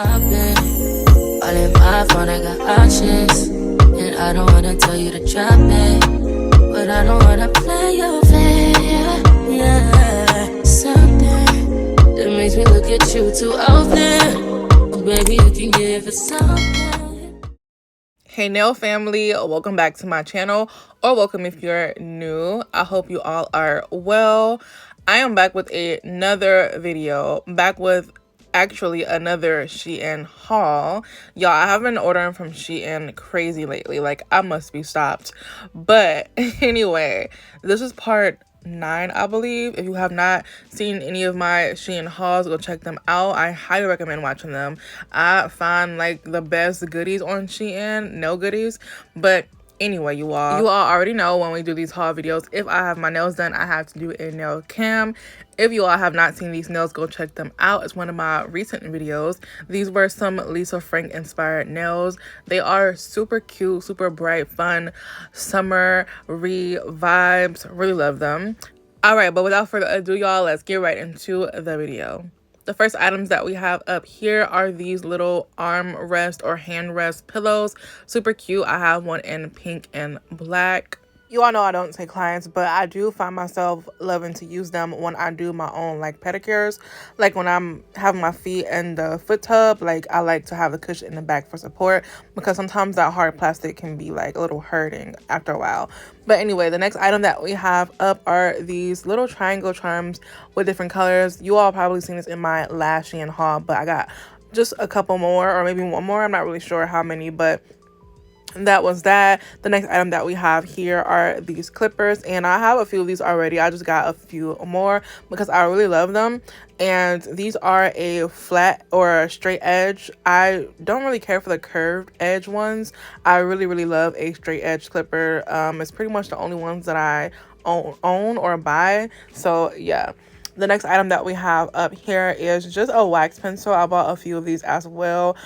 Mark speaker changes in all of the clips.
Speaker 1: I've been all in my phone, I got options. And I don't wanna tell you to drop it, but I don't wanna play your fair. Yeah, something that makes me look at you too often. Baby, you can give it something.
Speaker 2: Hey nail family, welcome back to my channel, or welcome if you're new. I hope you all are well. I am back with another video, back with actually another Shein haul. Y'all, I have been ordering from Shein crazy lately, like I must be stopped. But anyway, this is part 9, I believe. If you have not seen any of my Shein hauls, go check them out. I highly recommend watching them. I find like the best goodies on Shein, no goodies. But anyway, you all already know when we do these haul videos, if I have my nails done, I have to do a nail cam. If you all have not seen these nails, go check them out. It's one of my recent videos. These were some Lisa Frank inspired nails. They are super cute, super bright, fun, summer vibes. Really love them. All right, but without further ado, y'all, let's get right into the video. The first items that we have up here are these little arm rest or hand rest pillows. Super cute. I have one in pink and black. You all know I don't take clients, but I do find myself loving to use them when I do my own like pedicures. Like when I'm having my feet in the foot tub, like I like to have the cushion in the back for support, because sometimes that hard plastic can be like a little hurting after a while. But anyway, the next item that we have up are these little triangle charms with different colors. You all probably seen this in my last Shein haul, but I got just a couple more, or maybe one more. I'm not really sure how many, but that was that. The next item that we have here are these clippers, and I have a few of these already. I just got a few more because I really love them. And these are a flat or a straight edge. I don't really care for the curved edge ones. I really love a straight edge clipper. It's pretty much the only ones that I own or buy. So yeah. The next item that we have up here is just a wax pencil. I bought a few of these as well.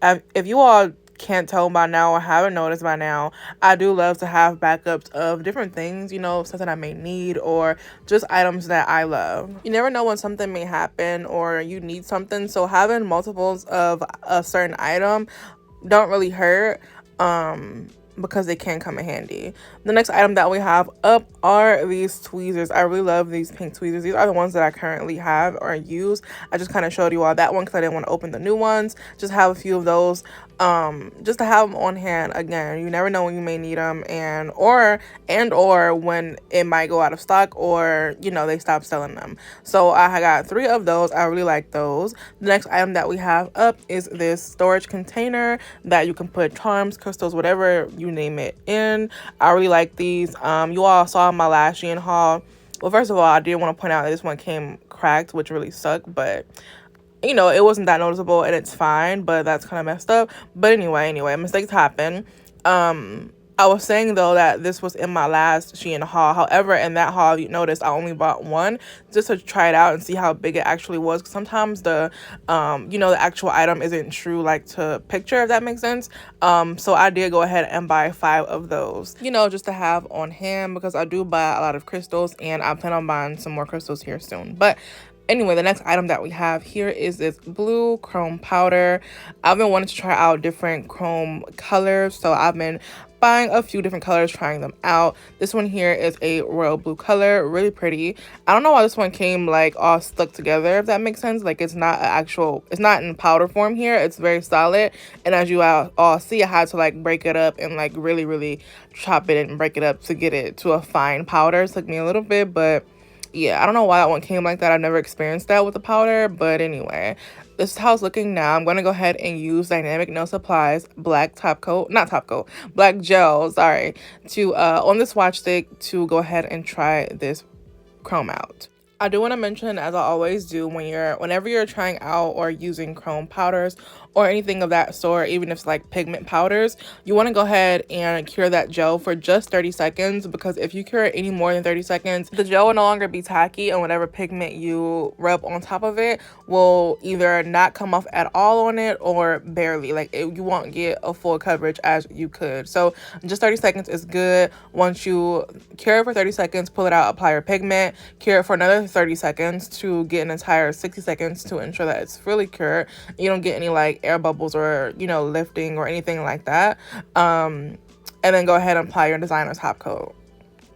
Speaker 2: If you all can't tell by now or haven't noticed by now, I do love to have backups of different things, you know, something I may need or just items that I love. You never know when something may happen or you need something, so having multiples of a certain item don't really hurt, because they can come in handy. The next item that we have up are these tweezers. I really love these pink tweezers. These are the ones that I currently have or use. I just kind of showed you all that one because I didn't want to open the new ones. Just have a few of those, just to have them on hand. Again, you never know when you may need them, and or when it might go out of stock, or you know, they stop selling them. So I got 3 of those. I really like those. The next item that we have up is this storage container that you can put charms, crystals, whatever you name it in. I really like these. You all saw my last Shein haul. Well, first of all, I did want to point out that this one came cracked, which really sucked, but you know, it wasn't that noticeable and it's fine, but that's kind of messed up. But anyway, mistakes happen. I was saying though that this was in my last Shein haul. However, in that haul, you noticed I only bought one just to try it out and see how big it actually was. Cause sometimes the, you know, the actual item isn't true like to picture, if that makes sense. So I did go ahead and buy 5 of those, you know, just to have on hand, because I do buy a lot of crystals and I plan on buying some more crystals here soon. But anyway, the next item that we have here is this blue chrome powder. I've been wanting to try out different chrome colors, so I've been buying a few different colors, trying them out. This one here is a royal blue color, really pretty. I don't know why this one came like all stuck together, if that makes sense. Like it's not in powder form here. It's very solid, and as you all see, I had to like break it up and like really chop it and break it up to get it to a fine powder. It took me a little bit, but yeah, I don't know why that one came like that. I've never experienced that with the powder, but anyway, this is how it's looking now. I'm going to go ahead and use Dynamic Nail Supply's black black gel, sorry, to on the swatch stick to go ahead and try this chrome out. I do want to mention, as I always do, whenever you're trying out or using chrome powders or anything of that sort, even if it's like pigment powders, you want to go ahead and cure that gel for just 30 seconds, because if you cure it any more than 30 seconds, the gel will no longer be tacky, and whatever pigment you rub on top of it will either not come off at all on it or barely. Like you won't get a full coverage as you could. So just 30 seconds is good. Once you cure it for 30 seconds, pull it out, apply your pigment, cure it for another 30 seconds to get an entire 60 seconds to ensure that it's fully cured. You don't get any like air bubbles or, you know, lifting or anything like that. And then go ahead and apply your designer top coat.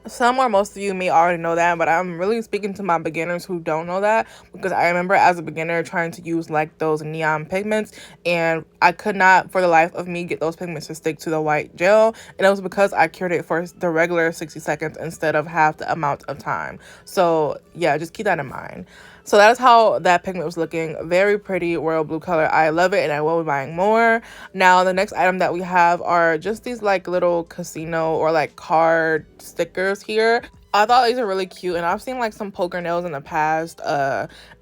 Speaker 2: Some or most of you may already know that, but I'm really speaking to my beginners who don't know that, because I remember as a beginner trying to use like those neon pigments, and I could not for the life of me get those pigments to stick to the white gel, and it was because I cured it for the regular 60 seconds instead of half the amount of time. So yeah, just keep that in mind. So that is how that pigment was looking. Very pretty royal blue color. I love it and I will be buying more. Now the next item that we have are just these like little casino or like card stickers here. I thought these are really cute, and I've seen like some poker nails in the past,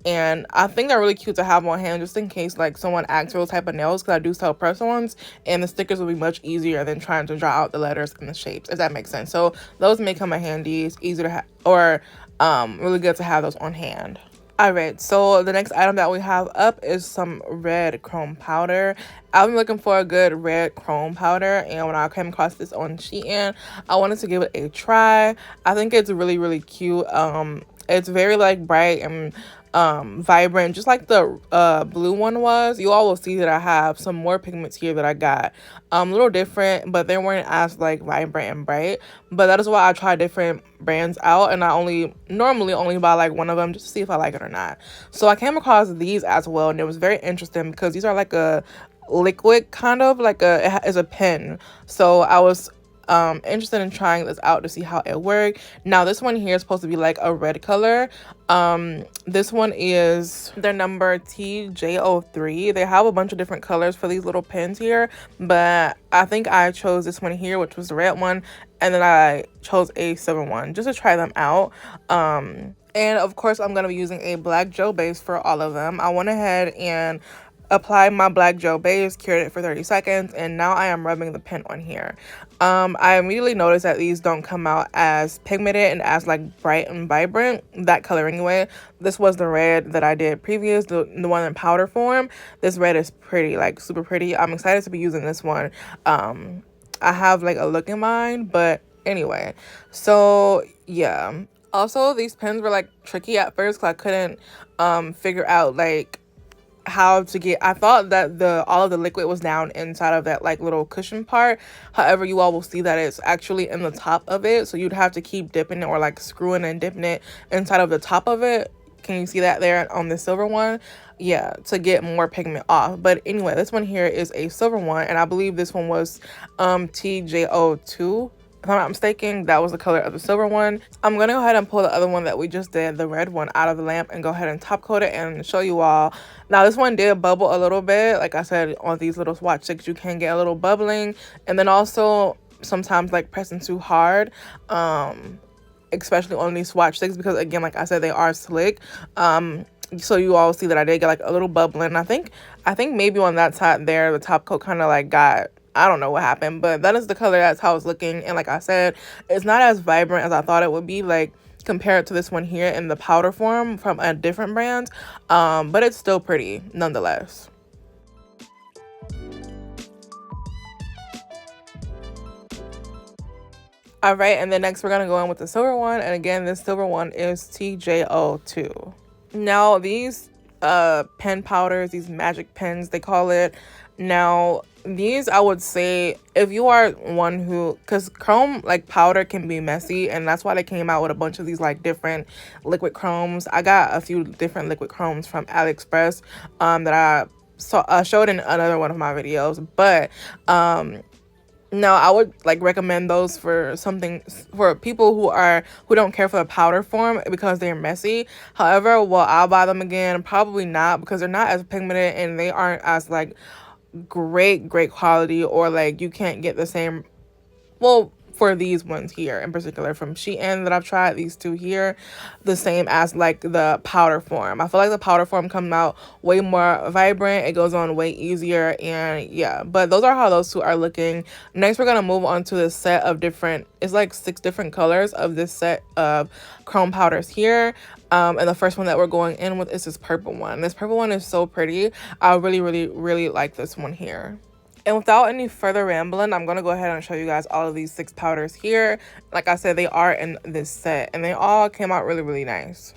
Speaker 2: and I think they're really cute to have on hand just in case like someone asks for those type of nails, because I do sell press-ons, and the stickers will be much easier than trying to draw out the letters and the shapes, if that makes sense. So those may come in handy. It's easy to have, or really good to have those on hand. Alright, so the next item that we have up is some red chrome powder. I've been looking for a good red chrome powder, and when I came across this on Shein, I wanted to give it a try. I think it's really, really cute. It's very like bright and vibrant, just like the blue one was. You all will see that I have some more pigments here that I got a little different, but they weren't as like vibrant and bright. But that is why I try different brands out, and I normally only buy like one of them just to see if I like it or not. So I came across these as well, and it was very interesting because these are like a liquid, kind of like it is a pen. So I was interested in trying this out to see how it worked. Now this one here is supposed to be like a red color. This one is their number TJ03. They have a bunch of different colors for these little pens here, but I think I chose this one here, which was the red one, and then I chose a silver one just to try them out. And of course I'm going to be using a black gel base for all of them. I went ahead and applied my black gel base, cured it for 30 seconds, and now I am rubbing the pen on here. I immediately noticed that these don't come out as pigmented and as like bright and vibrant, that color anyway. This was the red that I did previous, the one in powder form. This red is pretty, like super pretty. I'm excited to be using this one. I have like a look in mind, but anyway, so yeah. Also, these pens were like tricky at first because I couldn't figure out like how to get. I thought that all of the liquid was down inside of that like little cushion part. However, you all will see that it's actually in the top of it, so you'd have to keep dipping it or like screwing and dipping it inside of the top of it. Can you see that there on the silver one? Yeah, to get more pigment off. But anyway, this one here is a silver one, and I believe this one was TJ02. If I'm not mistaken, that was the color of the silver one. I'm gonna go ahead and pull the other one that we just did, the red one, out of the lamp and go ahead and top coat it and show you all. Now this one did bubble a little bit. Like I said, on these little swatch sticks you can get a little bubbling, and then also sometimes like pressing too hard, especially on these swatch sticks, because again, like I said, they are slick. So you all see that I did get like a little bubbling. I think maybe on that side there, the top coat kind of like got, I don't know what happened, but that is the color. That's how it's looking. And like I said, it's not as vibrant as I thought it would be, like compared to this one here in the powder form from a different brand, but it's still pretty nonetheless. All right, and then next we're gonna go in with the silver one, and again, this silver one is TJ02. Now these pen powders, these magic pens they call it. Now these, I would say, if you are one who, because chrome like powder can be messy, and that's why they came out with a bunch of these like different liquid chromes. I got a few different liquid chromes from AliExpress that I showed in another one of my videos, but no, I would like recommend those for something for people who don't care for the powder form because they're messy. However, will I buy them again? Probably not, because they're not as pigmented and they aren't as like great quality, or like you can't get the same, well, for these ones here in particular from Shein that I've tried, these two here, the same as like the powder form. I feel like the powder form comes out way more vibrant, it goes on way easier, and yeah, but those are how those two are looking. Next we're gonna move on to this set of different, it's like 6 different colors of this set of chrome powders here. And the first one that we're going in with is this purple one. This purple one is so pretty. I really like this one here. And without any further rambling, I'm going to go ahead and show you guys all of these 6 powders here. Like I said, they are in this set, and they all came out really nice.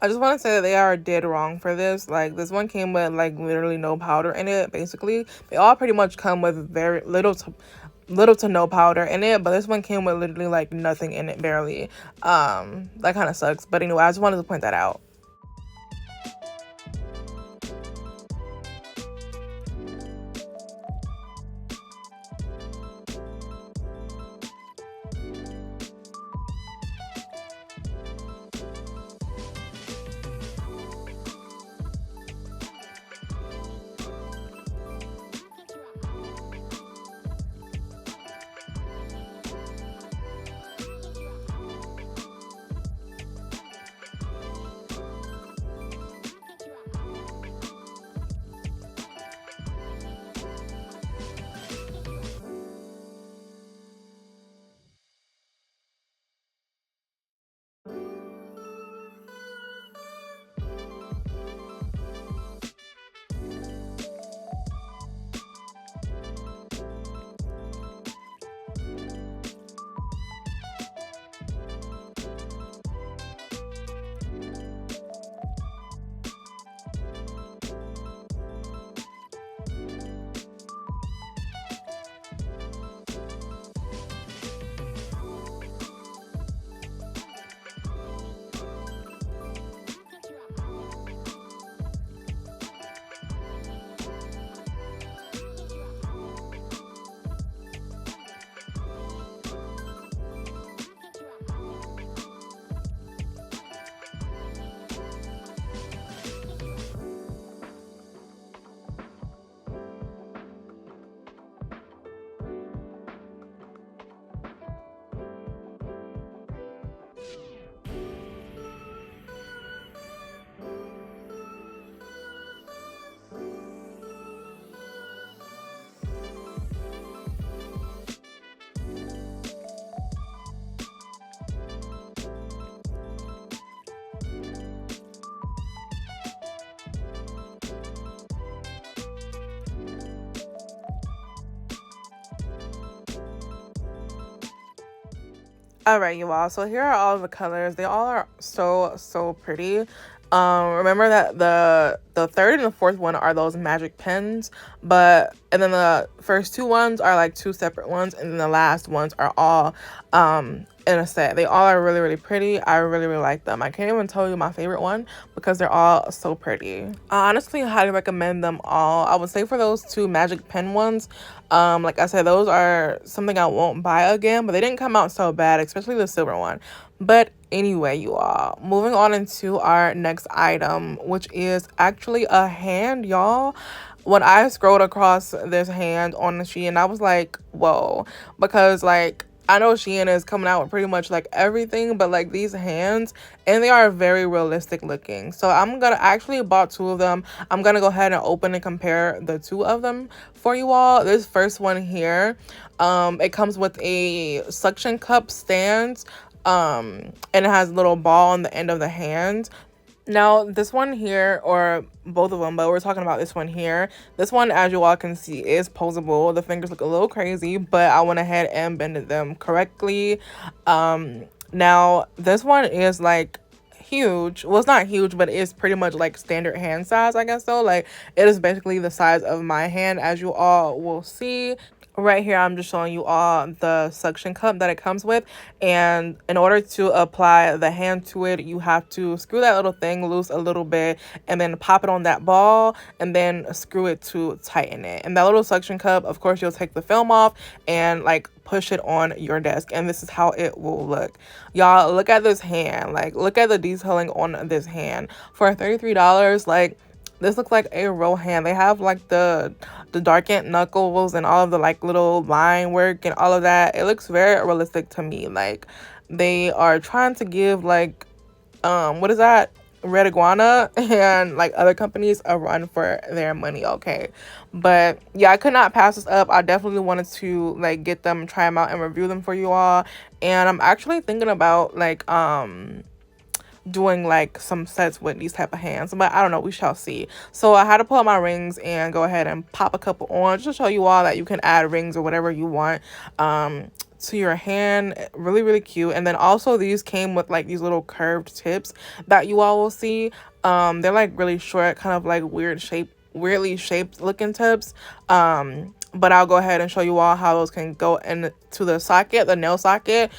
Speaker 2: I just want to say that they are dead wrong for this. Like, this one came with like literally no powder in it. Basically, they all pretty much come with very little to no powder in it, but this one came with literally like nothing in it, barely. That kind of sucks, but anyway, I just wanted to point that out. All right, you all. So here are all the colors. They all are so pretty. Remember that the third and the fourth one are those magic pens, and then the first two ones are like two separate ones, and then the last ones are all in a set. They all are really pretty. I really like them. I can't even tell you my favorite one because they're all so pretty. I honestly highly recommend them all. I would say for those two magic pen ones, like I said, those are something I won't buy again, but they didn't come out so bad, especially the silver one. But anyway, you all, moving on into our next item, which is actually a hand, y'all. When I scrolled across this hand on the Shein, I was like, whoa, because like I know Shein is coming out with pretty much like everything, but like these hands, and they are very realistic looking. So I'm gonna actually bought two of them. I'm gonna go ahead and open and compare the two of them for you all. This first one here, it comes with a suction cup stand, and it has a little ball on the end of the hand. Now, this one here, or both of them, but we're talking about this one here. This one, as you all can see, is posable. The fingers look a little crazy, but I went ahead and bended them correctly. Now, this one is like huge. Well, it's not huge, but it's pretty much like standard hand size, I guess so. Like, it is basically the size of my hand, as you all will see. Right here, I'm just showing you all the suction cup that it comes with, and in order to apply the hand to it, you have to screw that little thing loose a little bit and then pop it on that ball and then screw it to tighten it. And that little suction cup, of course, you'll take the film off and like push it on your desk, and this is how it will look. Y'all, look at this hand. Like, look at the detailing on this hand. For $33, like, this looks like a real hand. They have like the darkened knuckles and all of the like little line work and all of that. It looks very realistic to me. Like, they are trying to give like what is that, Red Iguana and like other companies a run for their money, okay? But yeah, I could not pass this up. I definitely wanted to like get them, try them out and review them for you all. And I'm actually thinking about like doing like some sets with these type of hands, but I don't know, we shall see. So I had to pull out my rings and go ahead and pop a couple on just to show you all that you can add rings or whatever you want to your hand. Really cute. And then also these came with like these little curved tips that you all will see. They're like really short, kind of like weirdly shaped looking tips. But I'll go ahead and show you all how those can go into the socket, the nail socket.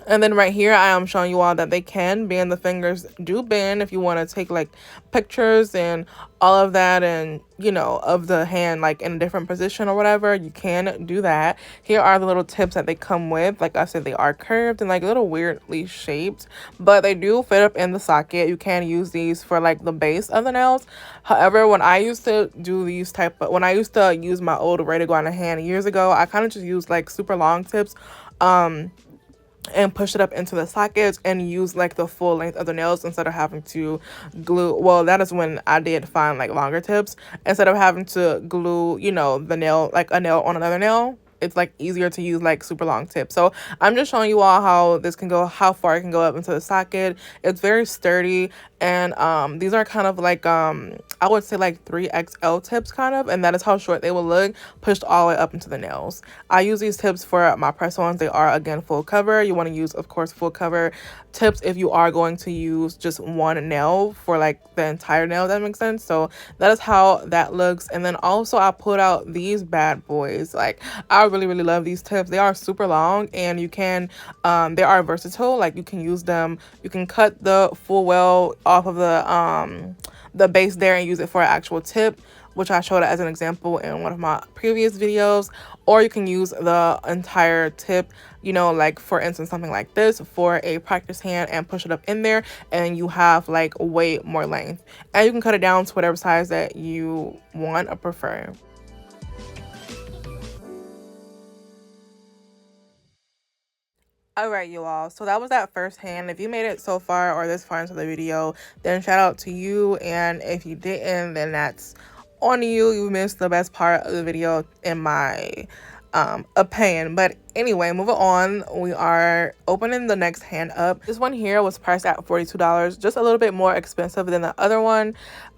Speaker 2: And then right here, I am showing you all that they can bend. The fingers do bend if you want to take like pictures and all of that, and you know, of the hand like in a different position or whatever, you can do that. Here are the little tips that they come with. Like I said, they are curved and like a little weirdly shaped, but they do fit up in the socket. You can use these for like the base of the nails. However, when I used to use my old Red Iguana hand years ago, I kind of just used like super long tips and push it up into the sockets and use like the full length of the nails instead of having to glue. Well, that is when I did find like longer tips, instead of having to glue, you know, the nail, like a nail on another nail. It's like easier to use like super long tips. So I'm just showing you all how this can go, how far it can go up into the socket. It's very sturdy, and these are kind of like I would say like 3XL tips kind of, and that is how short they will look pushed all the way up into the nails. I use these tips for my press-ons. They are again full cover. You want to use, of course, full cover tips if you are going to use just one nail for like the entire nail. That makes sense. So that is how that looks. And then also I pulled out these bad boys. Like I really love these tips. They are super long, and you can they are versatile. Like you can use them, you can cut the full well off of the base there and use it for an actual tip, which I showed as an example in one of my previous videos. Or you can use the entire tip, you know, like for instance something like this for a practice hand, and push it up in there, and you have like way more length, and you can cut it down to whatever size that you want or prefer. Alright, you all, so that was that first hand. If you made it so far or this far into the video, then shout out to you, and if you didn't, then that's on you. You missed the best part of the video in my opinion. But anyway, moving on, we are opening the next hand up. This one here was priced at $42, just a little bit more expensive than the other one.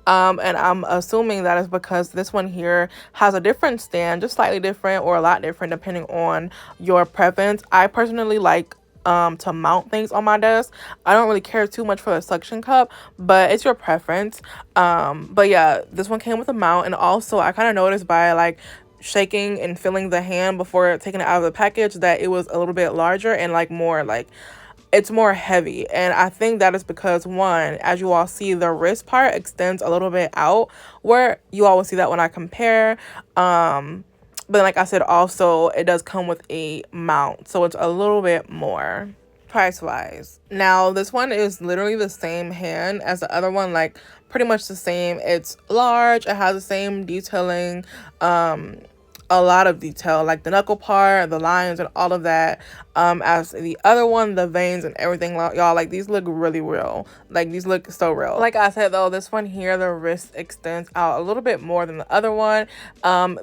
Speaker 2: And I'm assuming that is because this one here has a different stand, just slightly different or a lot different depending on your preference. I personally like to mount things on my desk. I don't really care too much for the suction cup, but it's your preference. But yeah, this one came with a mount, and also I kind of noticed by like shaking and feeling the hand before taking it out of the package that it was a little bit larger and like more like it's more heavy. And I think that is because, one, as you all see, the wrist part extends a little bit out, where you all will see that when I compare. But like I said, also it does come with a mount, so it's a little bit more price wise. Now this one is literally the same hand as the other one, like pretty much the same. It's large, it has the same detailing, a lot of detail, like the knuckle part, the lines, and all of that, as the other one. The veins and everything, y'all, like these look really real. Like these look so real. Like I said though, this one here, the wrist extends out a little bit more than the other one.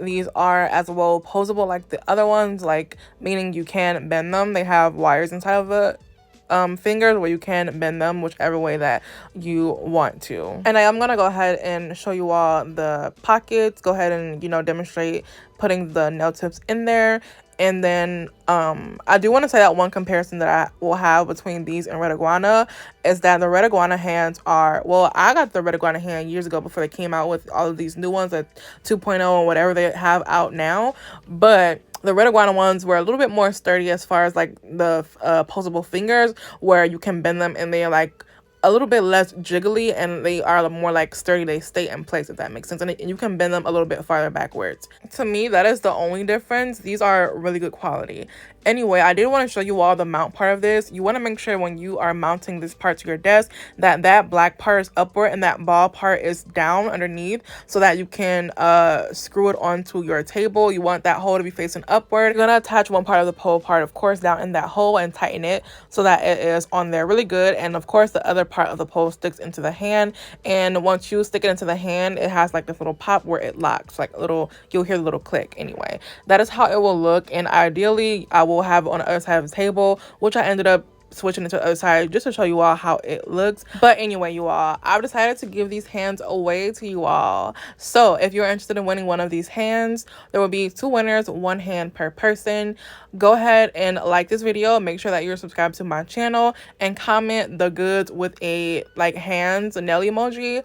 Speaker 2: These are as well posable like the other ones, like meaning you can bend them. They have wires inside of the fingers where you can bend them whichever way that you want to. And I'm gonna go ahead and show you all the pockets, go ahead and, you know, demonstrate putting the nail tips in there. And then I do want to say that one comparison that I will have between these and Red Iguana is that the Red Iguana hands are, well, I got the Red Iguana hand years ago before they came out with all of these new ones at 2.0 and whatever they have out now. But the Red Iguana ones were a little bit more sturdy as far as like the posable fingers, where you can bend them and they're like a little bit less jiggly, and they are more like sturdy. They stay in place, if that makes sense, and you can bend them a little bit farther backwards. To me, that is the only difference. These are really good quality. Anyway, I did want to show you all the mount part of this. You want to make sure when you are mounting this part to your desk that that black part is upward and that ball part is down underneath, so that you can screw it onto your table. You want that hole to be facing upward. You're going to attach one part of the pole part, of course, down in that hole and tighten it so that it is on there really good. And of course, the other part of the pole sticks into the hand, and once you stick it into the hand, it has like this little pop where it locks, like a little, you'll hear the little click. Anyway, that is how it will look, and ideally I will have it on the other side of the table, which I ended up switching it to the other side just to show you all how it looks. But anyway, you all, I've decided to give these hands away to you all. So if you're interested in winning one of these hands, there will be 2 winners, 1 hand per person. Go ahead and like this video, make sure that you're subscribed to my channel, and comment the goods with a like hands nail emoji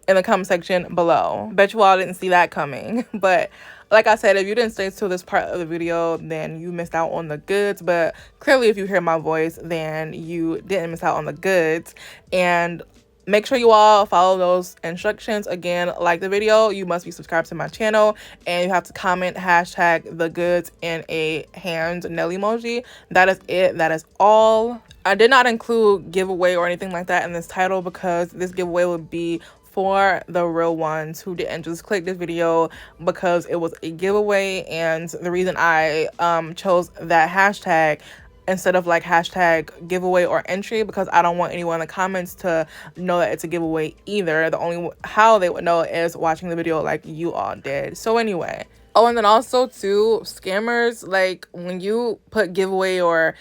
Speaker 2: in the comment section below. Bet you all didn't see that coming. But like I said, if you didn't stay to this part of the video, then you missed out on the goods. But clearly, if you hear my voice, then you didn't miss out on the goods. And make sure you all follow those instructions. Again, like the video, you must be subscribed to my channel, and you have to comment hashtag the goods in a hand nail emoji. That is it. That is all. I did not include giveaway or anything like that in this title because this giveaway would be for the real ones who didn't just click this video because it was a giveaway. And the reason I chose that hashtag instead of like hashtag giveaway or entry, because I don't want anyone in the comments to know that it's a giveaway either. The only how they would know is watching the video like you all did. So anyway, oh, and then also too, scammers, like when you put giveaway or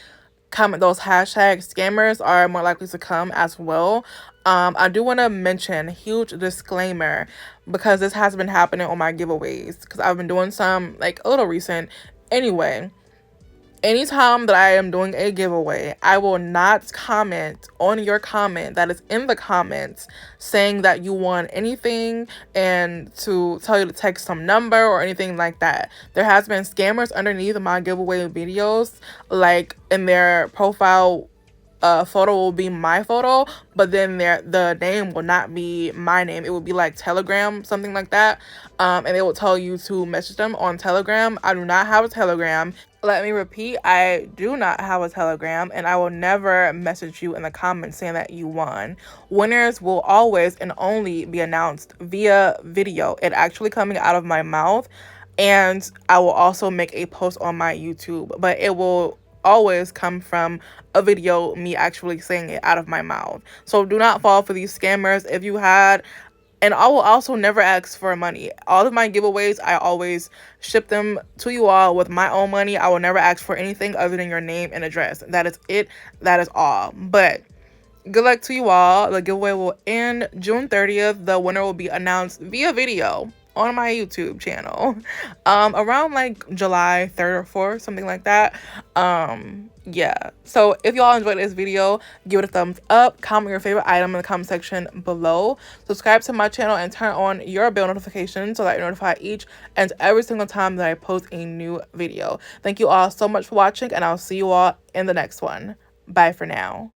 Speaker 2: comment those hashtags, scammers are more likely to come as well. I do want to mention, huge disclaimer, because this has been happening on my giveaways, because I've been doing some like a little recent. Anyway, anytime that I am doing a giveaway, I will not comment on your comment that is in the comments saying that you won anything and to tell you to text some number or anything like that. There has been scammers underneath my giveaway videos, like in their profile photo will be my photo, but then the name will not be my name. It will be like Telegram, something like that. And they will tell you to message them on Telegram. I do not have a Telegram. Let me repeat, I do not have a Telegram, and I will never message you in the comments saying that you won. Winners will always and only be announced via video, it actually coming out of my mouth, and I will also make a post on my YouTube, but it will always come from a video, me actually saying it out of my mouth. So do not fall for these scammers. If you had, and I will also never ask for money. All of my giveaways, I always ship them to you all with my own money. I will never ask for anything other than your name and address. That is it. That is all. But good luck to you all. The giveaway will end June 30th. The winner will be announced via video on my YouTube channel around like July 3rd or 4th, something like that. Yeah, so if y'all enjoyed this video, give it a thumbs up, comment your favorite item in the comment section below, subscribe to my channel, and turn on your bell notification so that you're notified each and every single time that I post a new video. Thank you all so much for watching, and I'll see you all in the next one. Bye for now.